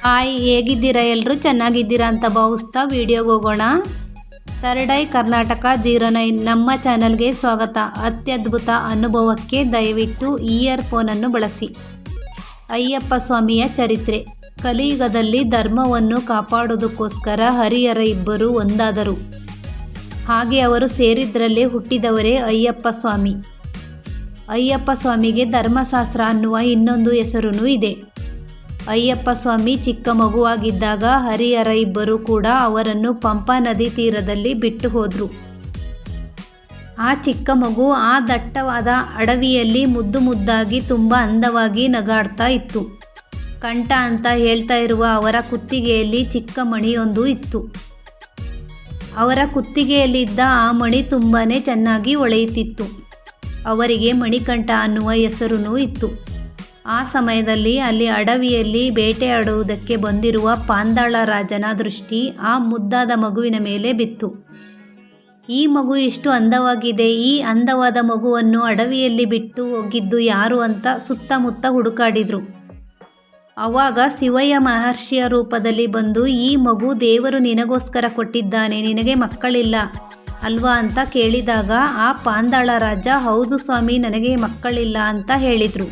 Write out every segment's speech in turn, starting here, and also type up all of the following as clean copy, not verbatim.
Hi, ಹೇಗಿದ್ದೀರಾ? ಎಲ್ಲರೂ ಚೆನ್ನಾಗಿದ್ದೀರಾ ಅಂತ ಭಾವಿಸ್ತಾ ವಿಡಿಯೋಗೆ ಹೋಗೋಣ. ಥರ್ಡ್ ಐ ಕರ್ನಾಟಕ 09 ನಮ್ಮ ಚಾನಲ್ಗೆ ಸ್ವಾಗತ. ಅತ್ಯದ್ಭುತ ಅನುಭವಕ್ಕೆ ದಯವಿಟ್ಟು ಇಯರ್ ಫೋನನ್ನು ಬಳಸಿ. ಅಯ್ಯಪ್ಪ ಸ್ವಾಮಿಯ ಚರಿತ್ರೆ. ಕಲಿಯುಗದಲ್ಲಿ ಧರ್ಮವನ್ನು ಕಾಪಾಡುವುದಕ್ಕೋಸ್ಕರ ಹರಿಹರ ಇಬ್ಬರು ಒಂದಾದರು. ಹಾಗೆ ಅವರು ಸೇರಿದ್ರಲ್ಲೇ ಹುಟ್ಟಿದವರೇ ಅಯ್ಯಪ್ಪ ಸ್ವಾಮಿ. ಅಯ್ಯಪ್ಪ ಸ್ವಾಮಿಗೆ ಧರ್ಮಶಾಸ್ತ್ರ ಅನ್ನುವ ಇನ್ನೊಂದು ಹೆಸರೂ ಇದೆ. ಅಯ್ಯಪ್ಪ ಸ್ವಾಮಿ ಚಿಕ್ಕ ಮಗುವಾಗಿದ್ದಾಗ ಹರಿಹರ ಇಬ್ಬರು ಕೂಡ ಅವರನ್ನು ಪಂಪಾ ನದಿ ತೀರದಲ್ಲಿ ಬಿಟ್ಟು ಹೋದರು. ಆ ಚಿಕ್ಕ ಮಗು ಆ ದಟ್ಟವಾದ ಅಡವಿಯಲ್ಲಿ ಮುದ್ದು ಮುದ್ದಾಗಿ ತುಂಬ ಅಂದವಾಗಿ ನಗಾಡ್ತಾ ಇತ್ತು. ಕಂಠ ಅಂತ ಹೇಳ್ತಾ ಇರುವ ಅವರ ಕುತ್ತಿಗೆಯಲ್ಲಿ ಚಿಕ್ಕ ಮಣಿಯೊಂದು ಇತ್ತು. ಅವರ ಕುತ್ತಿಗೆಯಲ್ಲಿದ್ದ ಆ ಮಣಿ ತುಂಬಾ ಚೆನ್ನಾಗಿ ಹೊಳೆಯುತ್ತಿತ್ತು. ಅವರಿಗೆ ಮಣಿಕಂಠ ಅನ್ನುವ ಹೆಸರೂ ಇತ್ತು. ಆ ಸಮಯದಲ್ಲಿ ಅಲ್ಲಿ ಅಡವಿಯಲ್ಲಿ ಬೇಟೆಯಾಡುವುದಕ್ಕೆ ಬಂದಿರುವ ಪಾಂದಾಳ ರಾಜನ ದೃಷ್ಟಿ ಆ ಮುದ್ದಾದ ಮಗುವಿನ ಮೇಲೆ ಬಿತ್ತು. ಈ ಮಗು ಇಷ್ಟು ಅಂದವಾಗಿದೆ, ಈ ಅಂದವಾದ ಮಗುವನ್ನು ಅಡವಿಯಲ್ಲಿ ಬಿಟ್ಟು ಹೋಗಿದ್ದು ಯಾರು ಅಂತ ಸುತ್ತಮುತ್ತ ಹುಡುಕಾಡಿದ್ರು. ಆವಾಗ ಶಿವಯ್ಯ ಮಹರ್ಷಿಯ ರೂಪದಲ್ಲಿ ಬಂದು, ಈ ಮಗು ದೇವರು ನಿನಗೋಸ್ಕರ ಕೊಟ್ಟಿದ್ದಾನೆ, ನಿನಗೆ ಮಕ್ಕಳಿಲ್ಲ ಅಲ್ವಾ ಅಂತ ಕೇಳಿದಾಗ ಆ ಪಾಂದಾಳ ರಾಜ, ಹೌದು ಸ್ವಾಮಿ, ನನಗೆ ಮಕ್ಕಳಿಲ್ಲ ಅಂತ ಹೇಳಿದರು.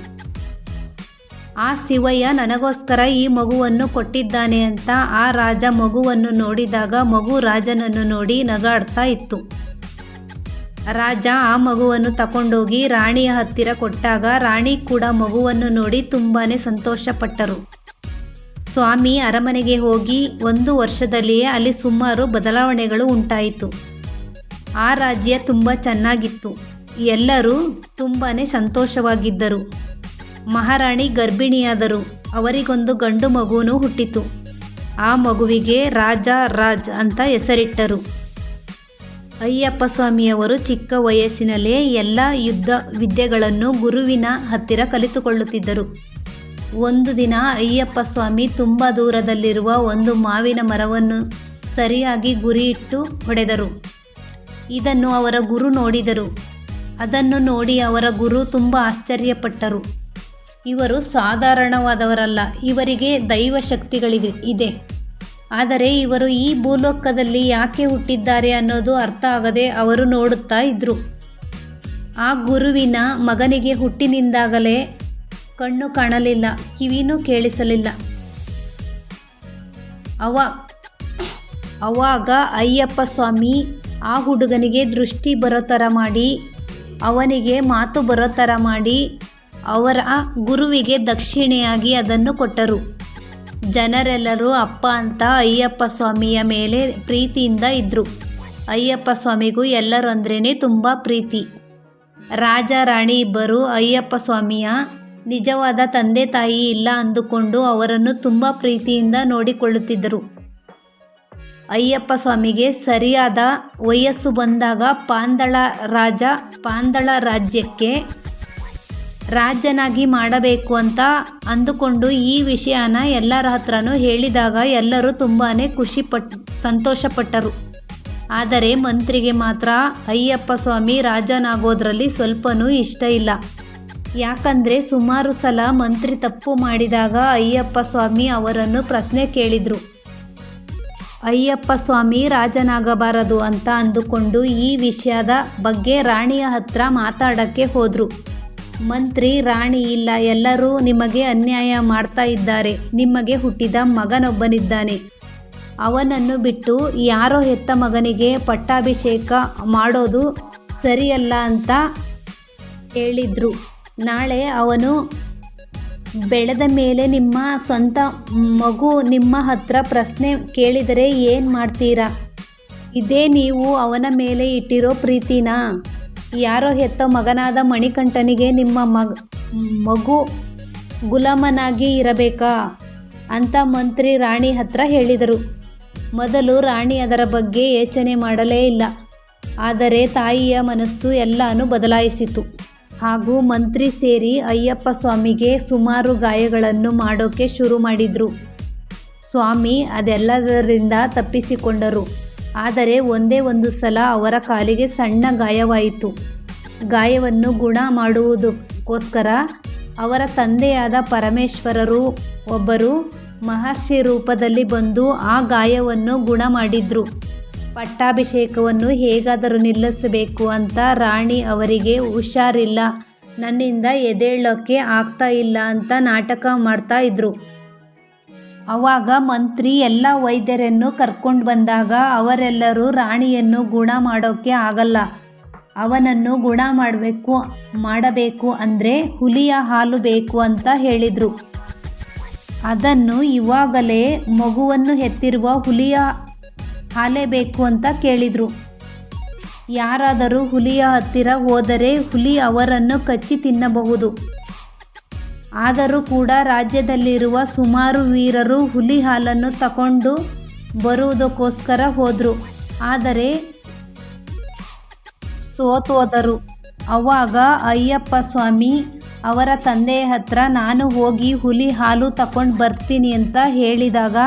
ಆ ಶಿವಯ್ಯ ನನಗೋಸ್ಕರ ಈ ಮಗುವನ್ನು ಕೊಟ್ಟಿದ್ದಾನೆ ಅಂತ ಆ ರಾಜ ಮಗುವನ್ನು ನೋಡಿದಾಗ ಮಗು ರಾಜನನ್ನು ನೋಡಿ ನಗಾಡ್ತಾ ಇತ್ತು. ರಾಜ ಆ ಮಗುವನ್ನು ತಗೊಂಡೋಗಿ ರಾಣಿಯ ಹತ್ತಿರ ಕೊಟ್ಟಾಗ ರಾಣಿ ಕೂಡ ಮಗುವನ್ನು ನೋಡಿ ತುಂಬಾ ಸಂತೋಷಪಟ್ಟರು. ಸ್ವಾಮಿ ಅರಮನೆಗೆ ಹೋಗಿ 1 ವರ್ಷದಲ್ಲಿಯೇ ಅಲ್ಲಿ ಸುಮಾರು ಬದಲಾವಣೆಗಳು ಉಂಟಾಯಿತು. ಆ ರಾಜ್ಯ ತುಂಬ ಚೆನ್ನಾಗಿತ್ತು. ಎಲ್ಲರೂ ತುಂಬಾ ಸಂತೋಷವಾಗಿದ್ದರು. ಮಹಾರಾಣಿ ಗರ್ಭಿಣಿಯಾದರು. ಅವರಿಗೊಂದು ಗಂಡು ಮಗುವೂ ಹುಟ್ಟಿತು. ಆ ಮಗುವಿಗೆ ರಾಜ ರಾಜ್ ಅಂತ ಹೆಸರಿಟ್ಟರು. ಅಯ್ಯಪ್ಪ ಸ್ವಾಮಿಯವರು ಚಿಕ್ಕ ವಯಸ್ಸಿನಲ್ಲೇ ಎಲ್ಲ ಯುದ್ಧ ವಿದ್ಯೆಗಳನ್ನು ಗುರುವಿನ ಹತ್ತಿರ ಕಲಿತುಕೊಳ್ಳುತ್ತಿದ್ದರು. ಒಂದು ದಿನ ಅಯ್ಯಪ್ಪ ಸ್ವಾಮಿ ತುಂಬ ದೂರದಲ್ಲಿರುವ ಒಂದು ಮಾವಿನ ಮರವನ್ನು ಸರಿಯಾಗಿ ಗುರಿಯಿಟ್ಟು ಹೊಡೆದರು. ಇದನ್ನು ಅವರ ಗುರು ನೋಡಿದರು. ಅದನ್ನು ನೋಡಿ ಅವರ ಗುರು ತುಂಬ ಆಶ್ಚರ್ಯಪಟ್ಟರು. ಇವರು ಸಾಧಾರಣವಾದವರಲ್ಲ, ಇವರಿಗೆ ದೈವ ಶಕ್ತಿಗಳಿದೆ. ಆದರೆ ಇವರು ಈ ಭೂಲೋಕದಲ್ಲಿ ಯಾಕೆ ಹುಟ್ಟಿದ್ದಾರೆ ಅನ್ನೋದು ಅರ್ಥ ಆಗದೆ ಅವರು ನೋಡುತ್ತಾ ಇದ್ದರು. ಆ ಗುರುವಿನ ಮಗನಿಗೆ ಹುಟ್ಟಿನಿಂದಾಗಲೇ ಕಣ್ಣು ಕಾಣಲಿಲ್ಲ, ಕಿವಿನೂ ಕೇಳಿಸಲಿಲ್ಲ. ಆವಾಗ ಅಯ್ಯಪ್ಪ ಸ್ವಾಮಿ ಆ ಹುಡುಗನಿಗೆ ದೃಷ್ಟಿ ಬರೋ ಥರ ಮಾಡಿ, ಅವನಿಗೆ ಮಾತು ಬರೋ ಥರ ಮಾಡಿ ಅವರ ಗುರುವಿಗೆ ದಕ್ಷಿಣೆಯಾಗಿ ಅದನ್ನು ಕೊಟ್ಟರು. ಜನರೆಲ್ಲರೂ ಅಪ್ಪ ಅಂತ ಅಯ್ಯಪ್ಪ ಸ್ವಾಮಿಯ ಮೇಲೆ ಪ್ರೀತಿಯಿಂದ ಇದ್ದರು. ಅಯ್ಯಪ್ಪ ಸ್ವಾಮಿಗೂ ಎಲ್ಲರೂ ಅಂದ್ರೇ ತುಂಬ ಪ್ರೀತಿ. ರಾಜ ರಾಣಿ ಇಬ್ಬರು ಅಯ್ಯಪ್ಪ ಸ್ವಾಮಿಯ ನಿಜವಾದ ತಂದೆ ತಾಯಿ ಇಲ್ಲ ಅಂದುಕೊಂಡು ಅವರನ್ನು ತುಂಬ ಪ್ರೀತಿಯಿಂದ ನೋಡಿಕೊಳ್ಳುತ್ತಿದ್ದರು. ಅಯ್ಯಪ್ಪ ಸ್ವಾಮಿಗೆ ಸರಿಯಾದ ವಯಸ್ಸು ಬಂದಾಗ ಪಾಂದಳ ರಾಜ ಪಾಂದಳ ರಾಜ್ಯಕ್ಕೆ ರಾಜನಾಗಿ ಮಾಡಬೇಕು ಅಂತ ಅಂದುಕೊಂಡು ಈ ವಿಷಯನ ಎಲ್ಲರ ಹತ್ರನೂ ಹೇಳಿದಾಗ ಎಲ್ಲರೂ ತುಂಬಾ ಸಂತೋಷಪಟ್ಟರು. ಆದರೆ ಮಂತ್ರಿಗೆ ಮಾತ್ರ ಅಯ್ಯಪ್ಪ ಸ್ವಾಮಿ ರಾಜನಾಗೋದ್ರಲ್ಲಿ ಸ್ವಲ್ಪನೂ ಇಷ್ಟ ಇಲ್ಲ. ಯಾಕಂದರೆ ಸುಮಾರು ಸಲ ಮಂತ್ರಿ ತಪ್ಪು ಮಾಡಿದಾಗ ಅಯ್ಯಪ್ಪ ಸ್ವಾಮಿ ಅವರನ್ನು ಪ್ರಶ್ನೆ ಕೇಳಿದರು. ಅಯ್ಯಪ್ಪ ಸ್ವಾಮಿ ರಾಜನಾಗಬಾರದು ಅಂತ ಅಂದುಕೊಂಡು ಈ ವಿಷಯದ ಬಗ್ಗೆ ರಾಣಿಯ ಹತ್ರ ಮಾತಾಡೋಕ್ಕೆ ಹೋದರು. ಮಂತ್ರಿ, ರಾಣಿ ಇಲ್ಲ, ಎಲ್ಲರೂ ನಿಮಗೆ ಅನ್ಯಾಯ ಮಾಡ್ತಾ ಇದ್ದಾರೆ. ನಿಮಗೆ ಹುಟ್ಟಿದ ಮಗನೊಬ್ಬನಿದ್ದಾನೆ, ಅವನನ್ನು ಬಿಟ್ಟು ಯಾರೋ ಹೆತ್ತ ಮಗನಿಗೆ ಪಟ್ಟಾಭಿಷೇಕ ಮಾಡೋದು ಸರಿಯಲ್ಲ ಅಂತ ಹೇಳಿದ್ರು. ನಾಳೆ ಅವನು ಬೆಳೆದ ಮೇಲೆ ನಿಮ್ಮ ಸ್ವಂತ ಮಗು ನಿಮ್ಮ ಹತ್ರ ಪ್ರಶ್ನೆ ಕೇಳಿದರೆ ಏನು ಮಾಡ್ತೀರಾ? ಇದೇ ನೀವು ಅವನ ಮೇಲೆ ಇಟ್ಟಿರೋ ಪ್ರೀತಿನಾ? ಯಾರೋ ಹೆತ್ತ ಮಗನಾದ ಮಣಿಕಂಠನಿಗೆ ನಿಮ್ಮ ಮಗು ಗುಲಾಮನಾಗಿ ಇರಬೇಕಾ ಅಂತ ಮಂತ್ರಿ ರಾಣಿ ಹತ್ರ ಹೇಳಿದರು. ಮೊದಲು ರಾಣಿ ಅದರ ಬಗ್ಗೆ ಯೋಚನೆ ಮಾಡಲೇ ಇಲ್ಲ. ಆದರೆ ತಾಯಿಯ ಮನಸ್ಸು ಎಲ್ಲನೂ ಬದಲಾಯಿಸಿತು. ಹಾಗೂ ಮಂತ್ರಿ ಸೇರಿ ಅಯ್ಯಪ್ಪ ಸ್ವಾಮಿಗೆ ಸುಮಾರು ಗಾಯಗಳನ್ನು ಮಾಡೋಕ್ಕೆ ಶುರು ಮಾಡಿದರು. ಸ್ವಾಮಿ ಅದೆಲ್ಲದರಿಂದ ತಪ್ಪಿಸಿಕೊಂಡರು. ಆದರೆ ಒಂದೇ ಒಂದು ಸಲ ಅವರ ಕಾಲಿಗೆ ಸಣ್ಣ ಗಾಯವಾಯಿತು. ಗಾಯವನ್ನು ಗುಣ ಮಾಡುವುದಕ್ಕೋಸ್ಕರ ಅವರ ತಂದೆಯಾದ ಪರಮೇಶ್ವರರು ಒಬ್ಬರು ಮಹರ್ಷಿ ರೂಪದಲ್ಲಿ ಬಂದು ಆ ಗಾಯವನ್ನು ಗುಣ ಮಾಡಿದ್ರು. ಪಟ್ಟಾಭಿಷೇಕವನ್ನು ಹೇಗಾದರೂ ನಿಲ್ಲಿಸಬೇಕು ಅಂತ ರಾಣಿ ಅವರಿಗೆ ಹುಷಾರಿಲ್ಲ, ನನ್ನಿಂದ ಎದ್ದೇಳೋಕ್ಕೆ ಆಗ್ತಾ ಇಲ್ಲ ಅಂತ ನಾಟಕ ಮಾಡ್ತಾ ಇದ್ರು. ಆವಾಗ ಮಂತ್ರಿ ಎಲ್ಲ ವೈದ್ಯರನ್ನು ಕರ್ಕೊಂಡು ಬಂದಾಗ ಅವರೆಲ್ಲರೂ ರಾಣಿಯನ್ನು ಗುಣ ಮಾಡೋಕ್ಕೆ ಆಗಲ್ಲ, ಅವನನ್ನು ಗುಣ ಮಾಡಬೇಕು ಅಂದರೆ ಹುಲಿಯ ಹಾಲು ಬೇಕು ಅಂತ ಹೇಳಿದರು. ಅದನ್ನು ಇವಾಗಲೇ ಮಗುವನ್ನು ಹೆತ್ತಿರುವ ಹುಲಿಯ ಹಾಲೇ ಬೇಕು ಅಂತ ಕೇಳಿದರು. ಯಾರಾದರೂ ಹುಲಿಯ ಹತ್ತಿರ ಹೋದರೆ ಹುಲಿ ಅವರನ್ನು ಕಚ್ಚಿ ತಿನ್ನಬಹುದು. ಆದರೂ ಕೂಡ ರಾಜ್ಯದಲ್ಲಿರುವ ಸುಮಾರು ವೀರರು ಹುಲಿ ಹಾಲನ್ನು ತಗೊಂಡು ಬರುವುದಕ್ಕೋಸ್ಕರ ಹೋದರು, ಆದರೆ ಸೋತೋದರು. ಆವಾಗ ಅಯ್ಯಪ್ಪ ಸ್ವಾಮಿ ಅವರ ತಂದೆಯ ಹತ್ರ ನಾನು ಹೋಗಿ ಹುಲಿ ಹಾಲು ತಗೊಂಡು ಬರ್ತೀನಿ ಅಂತ ಹೇಳಿದಾಗ